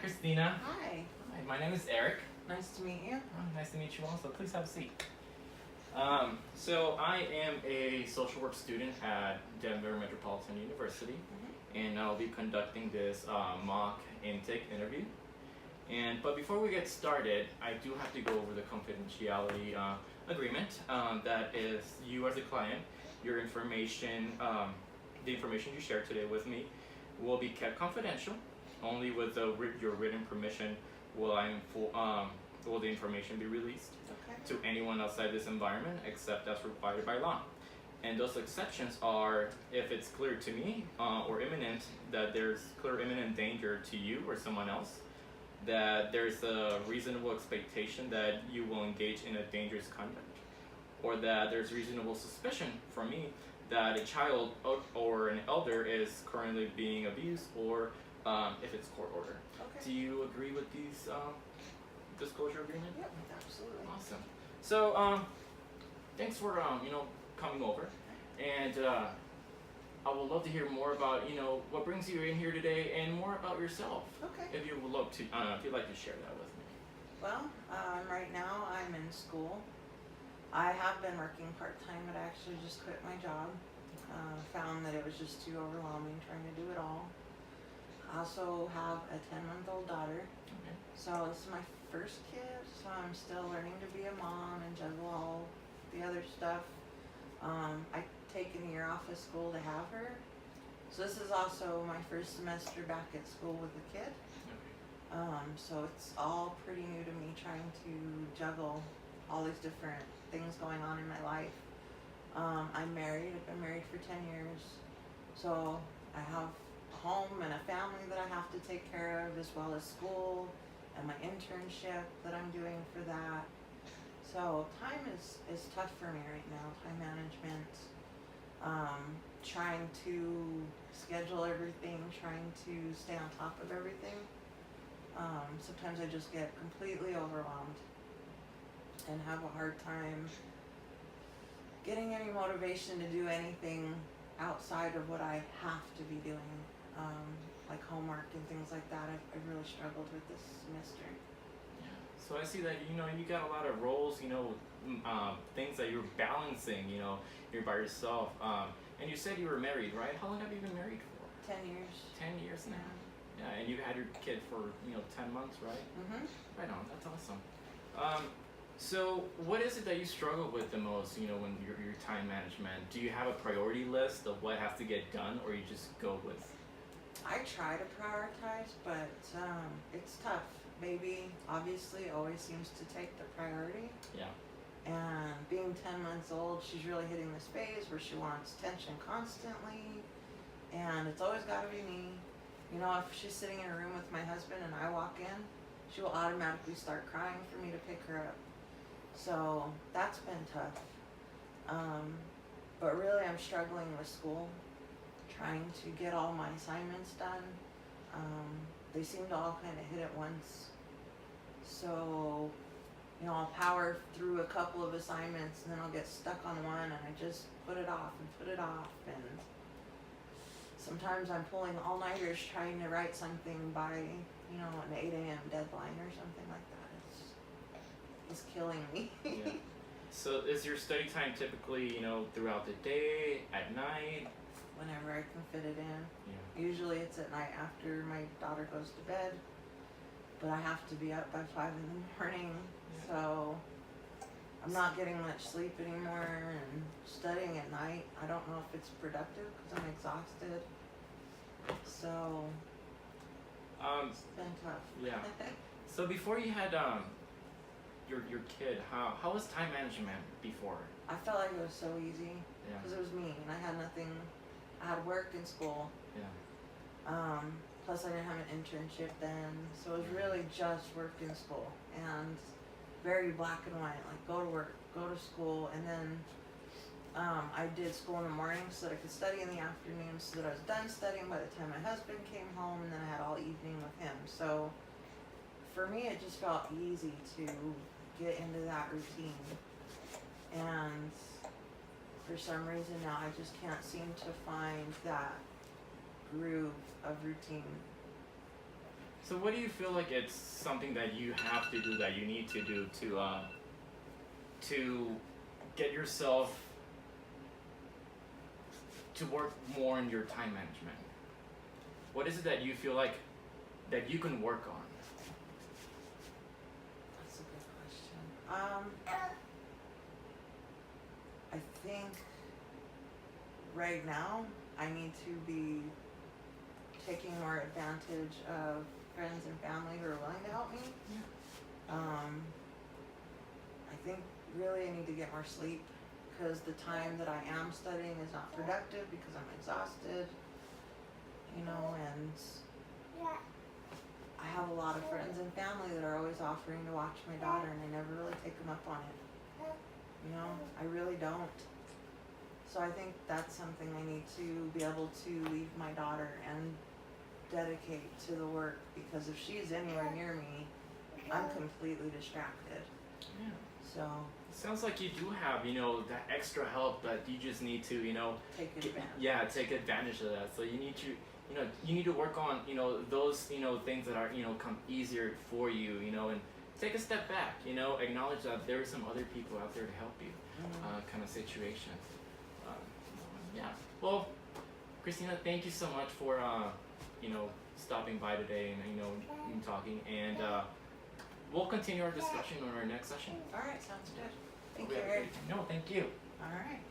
Christina. Hi. Hi, my name is Eric. Nice to meet you. Nice to meet you also. Please have a seat. So I am a social work student at Denver Metropolitan University, and I'll be conducting this mock intake interview. But before we get started, I do have to go over the confidentiality agreement. That is, you as a client, your information, the information you share today with me, will be kept confidential. Only with your written permission will the information be released to anyone outside this environment, except as required by law. And those exceptions are if it's clear to me or imminent that there's clear imminent danger to you or someone else, that there's a reasonable expectation that you will engage in a dangerous conduct, or that there's reasonable suspicion for me that a child or an elder is currently being abused, or if it's court order. Do you agree with these disclosure agreement? Yep, absolutely. Awesome. So thanks for coming over, and I would love to hear more about what brings you in here today, and more about yourself. Okay. If you would love to, if you'd like to share that with me. Well, right now I'm in school. I have been working part-time, but I actually just quit my job. Found that it was just too overwhelming trying to do it all. I also have a 10-month-old daughter. Okay. So this is my first kid, so I'm still learning to be a mom and juggle all the other stuff. I taken a year off of school to have her. So this is also my first semester back at school with a kid. Okay. So it's all pretty new to me, trying to juggle all these different things going on in my life. I'm married. I've been married for 10 years. So I have a home and a family that I have to take care of, as well as school and my internship that I'm doing for that. So time is tough for me right now, time management. Trying to schedule everything, trying to stay on top of everything. Sometimes I just get completely overwhelmed and have a hard time getting any motivation to do anything outside of what I have to be doing, like homework and things like that. I've really struggled with this semester. Yeah. So I see that you got a lot of roles, things that you're balancing. You're by yourself. And you said you were married, right? How long have you been married for? 10 years. 10 years now. Yeah, and you had your kid for 10 months, right? Mm-hmm. Right on. That's awesome. So what is it that you struggle with the most, when your time management? Do you have a priority list of what has to get done, or you just go with? I try to prioritize, but it's tough. Baby obviously always seems to take the priority. Yeah. And being 10 months old, she's really hitting this phase where she wants attention constantly, and it's always got to be me. If she's sitting in a room with my husband and I walk in, she will automatically start crying for me to pick her up. So that's been tough. But really I'm struggling with school, trying to get all my assignments done. They seem to all kind of hit at once. So, I'll power through a couple of assignments and then I'll get stuck on one and I just put it off. And sometimes I'm pulling all-nighters trying to write something by, an 8 a.m. deadline or something like that. It's killing me. Yeah. So is your study time typically, throughout the day, at night? Whenever I can fit it in. Yeah. Usually it's at night after my daughter goes to bed, but I have to be up by 5 in the morning. Yeah. So I'm not getting much sleep anymore, and studying at night, I don't know if it's productive because I'm exhausted. So it's been tough. Yeah. So before you had your kid, how was time management before? I felt like it was so easy Yeah. because it was me and I had nothing. I had work in school. Yeah. Plus I didn't have an internship then, so it was really just work in school and very black and white. Like go to work, go to school, and then I did school in the morning so that I could study in the afternoon, so that I was done studying by the time my husband came home, and then I had all evening with him. So for me, it just felt easy to get into that routine. And for some reason now, I just can't seem to find that groove of routine. So what do you feel like it's something that you have to do, that you need to do to get yourself to work more in your time management? What is it that you feel like that you can work on? That's a good question. I think right now I need to be taking more advantage of friends and family who are willing to help me. I think really I need to get more sleep, because the time that I am studying is not productive because I'm exhausted, you know, and I have a lot of friends and family that are always offering to watch my daughter, and I never really take them up on it. You know, I really don't. So I think that's something I need to be able to leave my daughter and dedicate to the work, because if she's anywhere near me, I'm completely distracted. Yeah. So Sounds like you do have, you know, that extra help that you just need to, you know, take advantage. take advantage of that. So you need to, you need to work on, those, things that are, come easier for you, and take a step back, acknowledge that there are some other people out there to help you, kind of situation. Yeah. Well, Christina, thank you so much for, stopping by today and, talking, and we'll continue our discussion on our next session. All right, sounds good. Thank We you, have a Eric. great- No, thank you. All right.